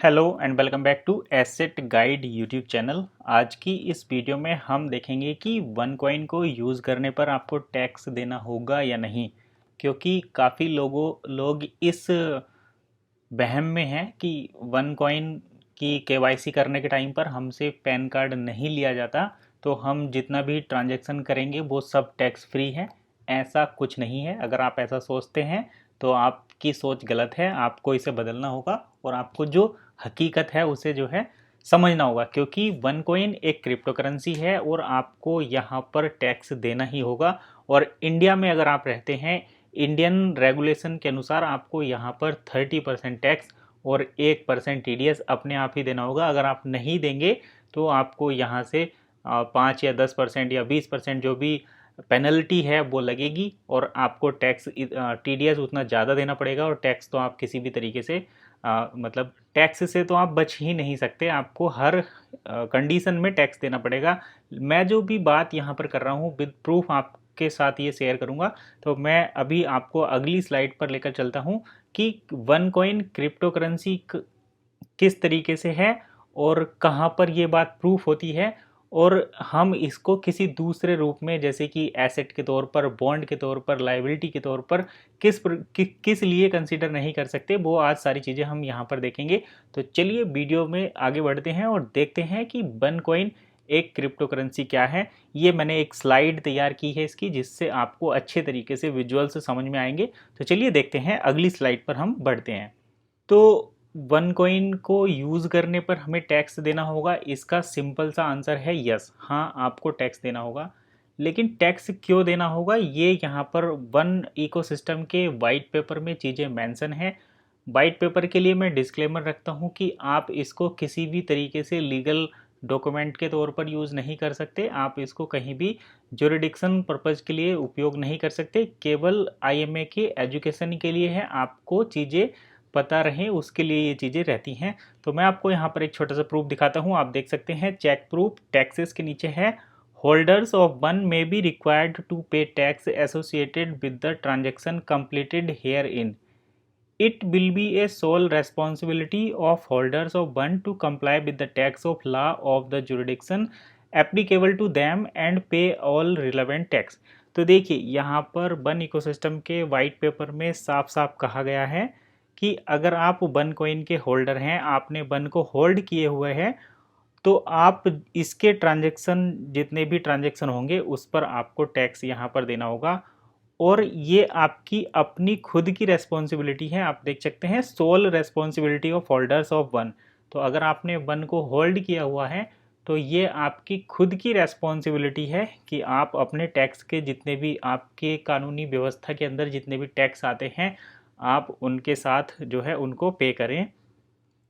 Hello and welcome back to Asset Guide YouTube channel. आज की इस वीडियो में हम देखेंगे कि वन कॉइन को यूज़ करने पर आपको टैक्स देना होगा या नहीं, क्योंकि काफ़ी लोग इस वहम में हैं कि वन कॉइन की केवाईसी करने के टाइम पर हमसे पैन कार्ड नहीं लिया जाता, तो हम जितना भी ट्रांजैक्शन करेंगे वो सब टैक्स फ्री है। ऐसा कुछ नहीं है। अगर आप ऐसा सोचते हैं तो आपकी सोच गलत है। आपको इसे बदलना होगा और आपको जो हकीकत है उसे जो है समझना होगा, क्योंकि वन कॉइन एक क्रिप्टो करेंसी है और आपको यहाँ पर टैक्स देना ही होगा। और इंडिया में अगर आप रहते हैं, इंडियन रेगुलेशन के अनुसार आपको यहाँ पर 30% टैक्स और 1% टीडीएस अपने आप ही देना होगा। अगर आप नहीं देंगे तो आपको यहाँ से 5 या 10% या 20% जो भी पेनल्टी है वो लगेगी और आपको टैक्स टीडीएस उतना ज़्यादा देना पड़ेगा। और टैक्स तो आप किसी भी तरीके से मतलब टैक्स से तो आप बच ही नहीं सकते, आपको हर कंडीशन में टैक्स देना पड़ेगा। मैं जो भी बात यहाँ पर कर रहा हूँ विद प्रूफ आपके साथ ये शेयर करूँगा। तो मैं अभी आपको अगली स्लाइड पर लेकर चलता हूँ कि वन कॉइन क्रिप्टो करेंसी किस तरीके से है और कहाँ पर ये बात प्रूफ होती है, और हम इसको किसी दूसरे रूप में जैसे कि एसेट के तौर पर, बॉन्ड के तौर पर, लाइबिलिटी के तौर पर किस लिए कंसीडर नहीं कर सकते, वो आज सारी चीज़ें हम यहाँ पर देखेंगे। तो चलिए वीडियो में आगे बढ़ते हैं और देखते हैं कि वन कॉइन एक क्रिप्टो करेंसी क्या है। ये मैंने एक स्लाइड तैयार की है इसकी, जिससे आपको अच्छे तरीके से विजुअल्स समझ में आएंगे। तो चलिए देखते हैं, अगली स्लाइड पर हम बढ़ते हैं। तो वन कॉइन को यूज़ करने पर हमें टैक्स देना होगा, इसका सिंपल सा आंसर है यस। हाँ, आपको टैक्स देना होगा। लेकिन टैक्स क्यों देना होगा, ये यहाँ पर वन इकोसिस्टम के वाइट पेपर में चीज़ें मेंशन है। वाइट पेपर के लिए मैं डिस्क्लेमर रखता हूँ कि आप इसको किसी भी तरीके से लीगल डॉक्यूमेंट के तौर पर यूज़ नहीं कर सकते। आप इसको कहीं भी ज्यूरिडिक्शन पर्पज़ के लिए उपयोग नहीं कर सकते। केवल आईएमए के एजुकेशन के लिए है, आपको चीज़ें पता रहे उसके लिए ये चीज़ें रहती हैं। तो मैं आपको यहाँ पर एक छोटा सा प्रूफ दिखाता हूँ। आप देख सकते हैं चेक प्रूफ टैक्सेस के नीचे है, holders of one may be required to pay tax associated with the transaction completed herein. It will be a sole responsibility of holders of one to comply with the tax of law of the jurisdiction applicable to them and pay all relevant tax। तो देखिए यहाँ पर one ecosystem के white paper में साफ साफ कहा गया है कि अगर आप वन कॉइन के होल्डर हैं, आपने वन को होल्ड किए हुए हैं, तो आप इसके ट्रांजेक्शन, जितने भी ट्रांजेक्शन होंगे उस पर आपको टैक्स यहाँ पर देना होगा। और ये आपकी अपनी खुद की रेस्पॉन्सिबिलिटी है। आप देख सकते हैं sole responsibility of holders of one. तो अगर आपने वन को होल्ड किया हुआ है तो ये आपकी खुद की रेस्पॉन्सिबिलिटी है कि आप अपने टैक्स के जितने भी आपके कानूनी व्यवस्था के अंदर जितने भी टैक्स आते हैं, आप उनके साथ जो है उनको पे करें।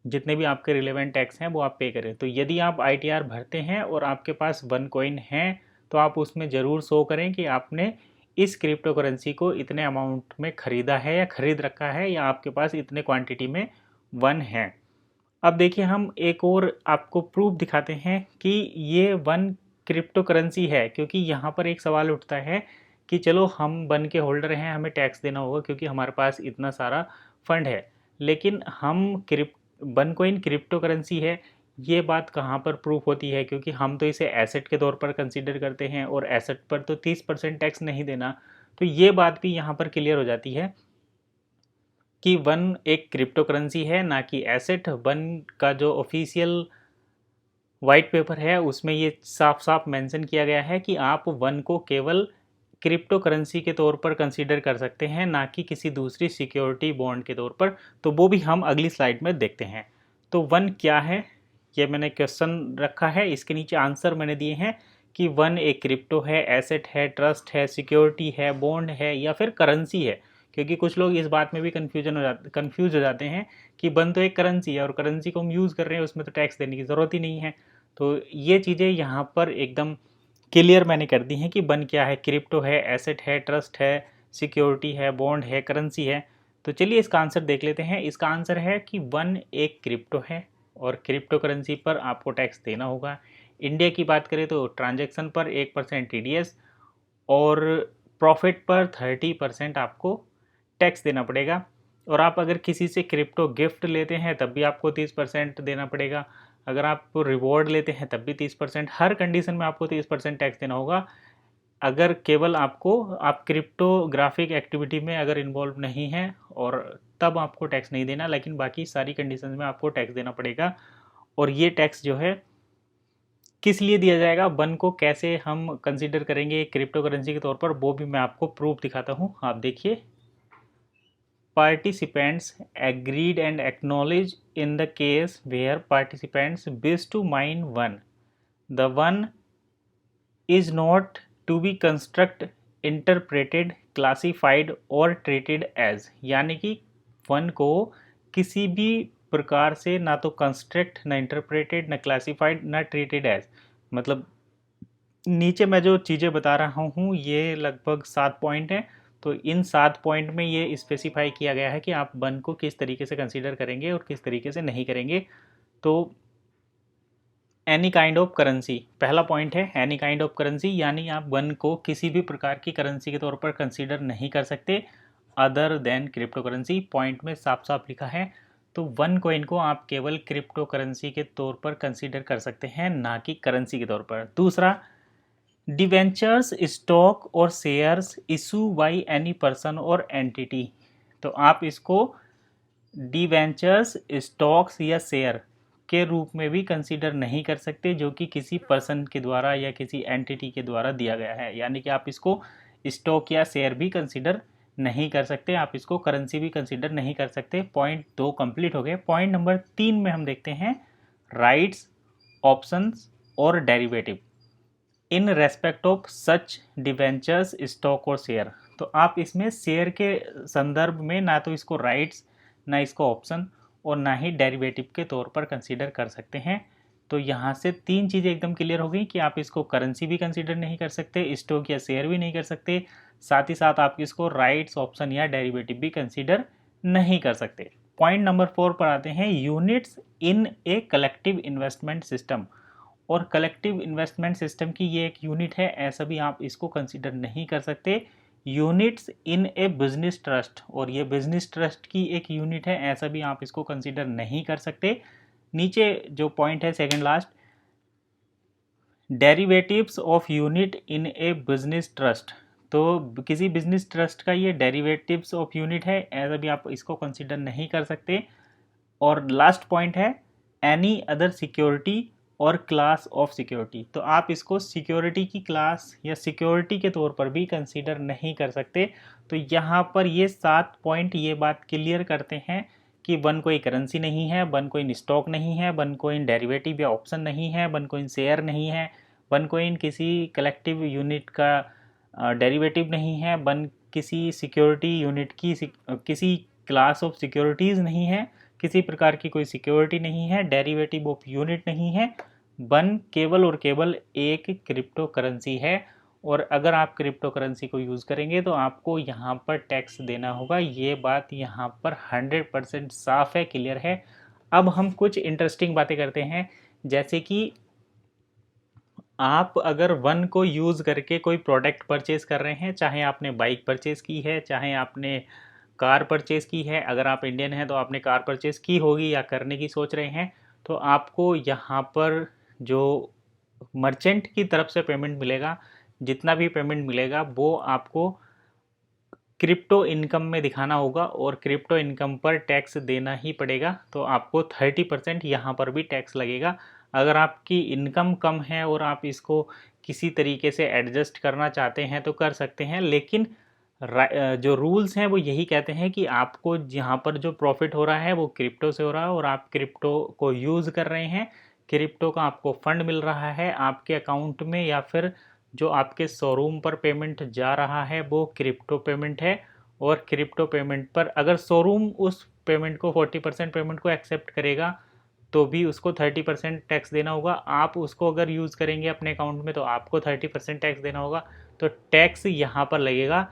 जितने भी आपके रिलेवेंट टैक्स हैं वो आप पे करें। तो यदि आप आईटीआर भरते हैं और आपके पास वन कॉइन है तो आप उसमें ज़रूर शो करें कि आपने इस क्रिप्टो करेंसी को इतने अमाउंट में ख़रीदा है या ख़रीद रखा है, या आपके पास इतने क्वांटिटी में वन है। अब देखिए हम एक और आपको प्रूफ दिखाते हैं कि ये वन क्रिप्टो करेंसी है, क्योंकि यहाँ पर एक सवाल उठता है कि चलो हम वन के होल्डर हैं, हमें टैक्स देना होगा क्योंकि हमारे पास इतना सारा फंड है, लेकिन हम वन कॉइन क्रिप्टो करेंसी है, ये बात कहाँ पर प्रूफ होती है? क्योंकि हम तो इसे एसेट के तौर पर कंसीडर करते हैं और एसेट पर तो 30% टैक्स नहीं देना। तो ये बात भी यहाँ पर क्लियर हो जाती है कि वन एक क्रिप्टो करेंसी है, ना कि एसेट। वन का जो ऑफिशियल वाइट पेपर है उसमें ये साफ साफ मेंशन किया गया है कि आप वन को केवल क्रिप्टो करेंसी के तौर पर कंसीडर कर सकते हैं, ना कि किसी दूसरी सिक्योरिटी बॉन्ड के तौर पर। तो वो भी हम अगली स्लाइड में देखते हैं। तो वन क्या है, ये मैंने क्वेश्चन रखा है, इसके नीचे आंसर मैंने दिए हैं कि वन एक क्रिप्टो है, एसेट है, ट्रस्ट है, सिक्योरिटी है, बॉन्ड है या फिर करेंसी है। क्योंकि कुछ लोग इस बात में भी कंफ्यूज हो जाते हैं कि वन तो एक करेंसी है और करेंसी को हम यूज़ कर रहे हैं, उसमें तो टैक्स देने की ज़रूरत ही नहीं है। तो ये चीज़ें यहाँ पर एकदम क्लियर मैंने कर दी हैं कि वन क्या है, क्रिप्टो है, एसेट है, ट्रस्ट है, सिक्योरिटी है, बॉन्ड है, करेंसी है। तो चलिए इसका आंसर देख लेते हैं। इसका आंसर है कि वन एक क्रिप्टो है और क्रिप्टो करेंसी पर आपको टैक्स देना होगा। इंडिया की बात करें तो ट्रांजैक्शन पर 1% टीडीएस और प्रॉफिट पर 30% आपको टैक्स देना पड़ेगा। और आप अगर किसी से क्रिप्टो गिफ्ट लेते हैं तब भी आपको 30% देना पड़ेगा। अगर आप रिवॉर्ड लेते हैं तब भी 30%, हर कंडीशन में आपको 30% टैक्स देना होगा। अगर केवल आप क्रिप्टोग्राफिक एक्टिविटी में अगर इन्वॉल्व नहीं हैं और तब आपको टैक्स नहीं देना, लेकिन बाकी सारी कंडीशंस में आपको टैक्स देना पड़ेगा। और ये टैक्स जो है किस लिए दिया जाएगा, वन को कैसे हम कंसीडर करेंगे क्रिप्टो करेंसी के तौर पर, वो भी मैं आपको प्रूफ दिखाता हूँ। आप देखिए, participants agreed and acknowledged in the case where participants wish to mine one. The one is not to be construct, interpreted, classified or treated as, यानी कि वन को किसी भी प्रकार से ना तो कंस्ट्रक्ट, ना इंटरप्रेटेड, ना क्लासिफाइड, ना ट्रीटेड एज, मतलब नीचे मैं जो चीज़ें बता रहा हूँ ये लगभग 7 पॉइंट हैं। तो इन 7 पॉइंट में ये स्पेसिफाई किया गया है कि आप वन को किस तरीके से कंसीडर करेंगे और किस तरीके से नहीं करेंगे। तो एनी काइंड ऑफ करेंसी, पहला पॉइंट है एनी काइंड ऑफ करेंसी, यानी आप वन को किसी भी प्रकार की करेंसी के तौर पर कंसीडर नहीं कर सकते other than crypto currency. Point में साफ साफ लिखा है। तो वन कॉइन को आप केवल क्रिप्टो करेंसी के तौर पर कंसीडर कर सकते हैं, ना कि करेंसी के तौर पर। दूसरा, डिवेंचर्स, स्टॉक और shares issue by any person और एंटिटी। तो आप इसको डिवेंचर्स, स्टॉक्स या शेयर के रूप में भी कंसीडर नहीं कर सकते जो कि किसी पर्सन के द्वारा या किसी एंटिटी के द्वारा दिया गया है, यानी कि आप इसको स्टॉक या शेयर भी कंसीडर नहीं कर सकते, आप इसको करेंसी भी कंसीडर नहीं कर सकते। पॉइंट 2 कंप्लीट हो गए। पॉइंट नंबर 3 में हम देखते हैं राइट्स, ऑप्शंस और derivative in respect of such debentures, stock और शेयर। तो आप इसमें शेयर के संदर्भ में ना तो इसको राइट्स, ना इसको ऑप्शन और ना ही डेरिवेटिव के तौर पर कंसीडर कर सकते हैं। तो यहाँ से 3 चीज़ें एकदम क्लियर हो गई कि आप इसको करेंसी भी कंसीडर नहीं कर सकते, स्टॉक या शेयर भी नहीं कर सकते, साथ ही साथ आप इसको राइट्स, ऑप्शन या डेरिवेटिव भी कंसीडर नहीं कर सकते। पॉइंट नंबर 4 पर आते हैं, units in a collective investment system. और कलेक्टिव इन्वेस्टमेंट सिस्टम की ये एक यूनिट है, ऐसा भी आप इसको कंसीडर नहीं कर सकते। Units in A business trust, और ये बिजनेस ट्रस्ट की एक यूनिट है, ऐसा भी आप इसको कंसीडर नहीं कर सकते। नीचे जो पॉइंट है second last, derivatives of unit in A business trust. तो किसी बिजनेस ट्रस्ट का ये डेरिवेटिव्स ऑफ यूनिट है, ऐसा भी आप इसको कंसीडर नहीं कर सकते। और लास्ट पॉइंट है एनी अदर सिक्योरिटी और क्लास ऑफ सिक्योरिटी। तो आप इसको सिक्योरिटी की क्लास या सिक्योरिटी के तौर पर भी कंसीडर नहीं कर सकते। तो यहाँ पर ये 7 पॉइंट ये बात क्लियर करते हैं कि वन कोई करेंसी नहीं है, वन कोइन स्टॉक नहीं है, वन कोइन डेरिवेटिव या ऑप्शन नहीं है, वन कोइन शेयर नहीं है, वन कोइन किसी कलेक्टिव यूनिट का डेरिवेटिव नहीं है, वन किसी सिक्योरिटी यूनिट की किसी क्लास ऑफ सिक्योरिटीज़ नहीं है, किसी प्रकार की कोई सिक्योरिटी नहीं है, डेरिवेटिव ऑफ यूनिट नहीं है, वन केवल और केवल एक क्रिप्टो करेंसी है। और अगर आप क्रिप्टो करेंसी को यूज़ करेंगे तो आपको यहाँ पर टैक्स देना होगा, ये बात यहाँ पर 100% साफ है, क्लियर है। अब हम कुछ इंटरेस्टिंग बातें करते हैं, जैसे कि आप अगर वन को यूज़ करके कोई प्रोडक्ट परचेज़ कर रहे हैं, चाहे आपने बाइक परचेज़ की है, चाहे आपने कार परचेज़ की है, अगर आप इंडियन हैं तो आपने कार परचेज़ की होगी या करने की सोच रहे हैं, तो आपको यहाँ पर जो मर्चेंट की तरफ से पेमेंट मिलेगा, जितना भी पेमेंट मिलेगा वो आपको क्रिप्टो इनकम में दिखाना होगा, और क्रिप्टो इनकम पर टैक्स देना ही पड़ेगा। तो आपको 30% यहाँ पर भी टैक्स लगेगा। अगर आपकी इनकम कम है और आप इसको किसी तरीके से एडजस्ट करना चाहते हैं तो कर सकते हैं, लेकिन जो रूल्स हैं वो यही कहते हैं कि आपको यहाँ पर जो प्रॉफिट हो रहा है वो क्रिप्टो से हो रहा है, और आप क्रिप्टो को यूज़ कर रहे हैं, क्रिप्टो का आपको फंड मिल रहा है आपके अकाउंट में, या फिर जो आपके शोरूम पर पेमेंट जा रहा है वो क्रिप्टो पेमेंट है। और क्रिप्टो पेमेंट पर अगर शोरूम उस पेमेंट को 40% पेमेंट को एक्सेप्ट करेगा तो भी उसको 30% टैक्स देना होगा। आप उसको अगर यूज़ करेंगे अपने अकाउंट में तो आपको 30% टैक्स देना होगा। तो टैक्स यहाँ पर लगेगा।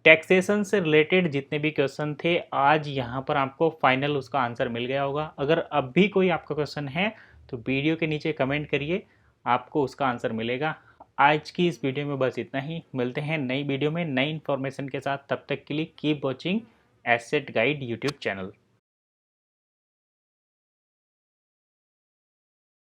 टैक्सेशन से रिलेटेड जितने भी क्वेश्चन थे आज यहाँ पर आपको फाइनल उसका आंसर मिल गया होगा। अगर अब भी कोई आपका क्वेश्चन है तो वीडियो के नीचे कमेंट करिए, आपको उसका आंसर मिलेगा। आज की इस वीडियो में बस इतना ही, मिलते हैं नई वीडियो में नई इन्फॉर्मेशन के साथ। तब तक के लिए keep watching asset Guide YouTube channel.